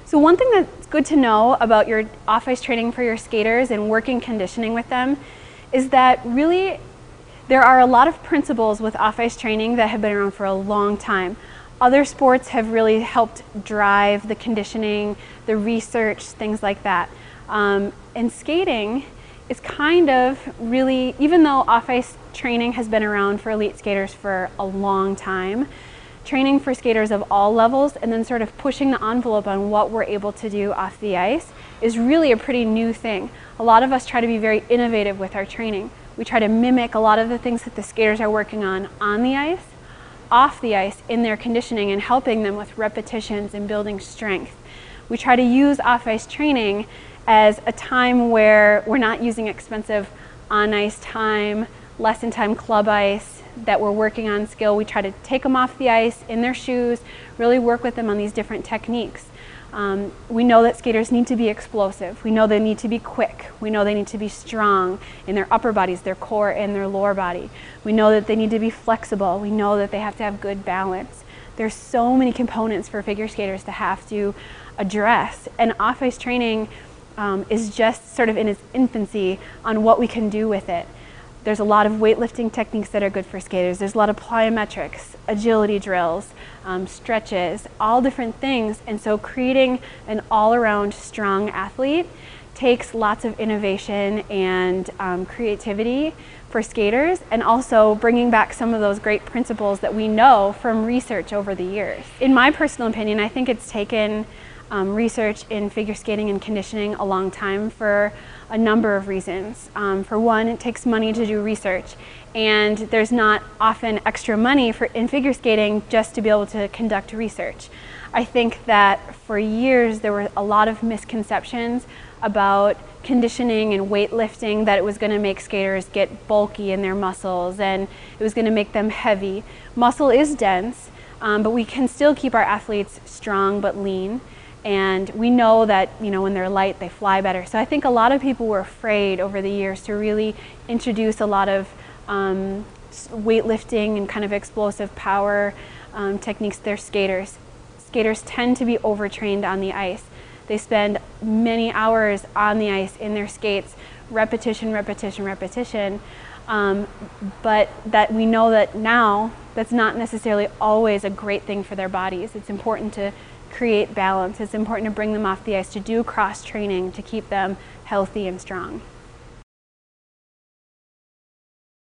So one thing that's good to know about your off-ice training for your skaters and working conditioning with them is that really there are a lot of principles with off-ice training that have been around for a long time. Other sports have really helped drive the conditioning, the research, things like that. And skating is kind of really, even though off-ice training has been around for elite skaters for a long time, training for skaters of all levels and then sort of pushing the envelope on what we're able to do off the ice is really a pretty new thing. A lot of us try to be very innovative with our training. We try to mimic a lot of the things that the skaters are working on the ice, off the ice, in their conditioning, and helping them with repetitions and building strength. We try to use off-ice training as a time where we're not using expensive on-ice time, lesson time club ice, that we're working on skill. We try to take them off the ice in their shoes, really work with them on these different techniques. We know that skaters need to be explosive. We know they need to be quick. We know they need to be strong in their upper bodies, their core, and their lower body. We know that they need to be flexible. We know that they have to have good balance. There's so many components for figure skaters to have to address, and off-ice training is just sort of in its infancy on what we can do with it. There's a lot of weightlifting techniques that are good for skaters. There's a lot of plyometrics, agility drills, stretches, all different things. And so creating an all-around strong athlete takes lots of innovation and creativity for skaters, and also bringing back some of those great principles that we know from research over the years. In my personal opinion, I think it's taken research in figure skating and conditioning a long time for a number of reasons. For one, it takes money to do research, and there's not often extra money in figure skating just to be able to conduct research. I think that for years there were a lot of misconceptions about conditioning and weightlifting, that it was going to make skaters get bulky in their muscles and it was going to make them heavy. Muscle is dense, but we can still keep our athletes strong but lean. And we know that, when they're light, they fly better. So I think a lot of people were afraid over the years to really introduce a lot of weightlifting and kind of explosive power techniques to their skaters. Skaters tend to be overtrained on the ice. They spend many hours on the ice in their skates, repetition, repetition, repetition. But that we know that now that's not necessarily always a great thing for their bodies. It's important to create balance. It's important to bring them off the ice, to do cross training, to keep them healthy and strong.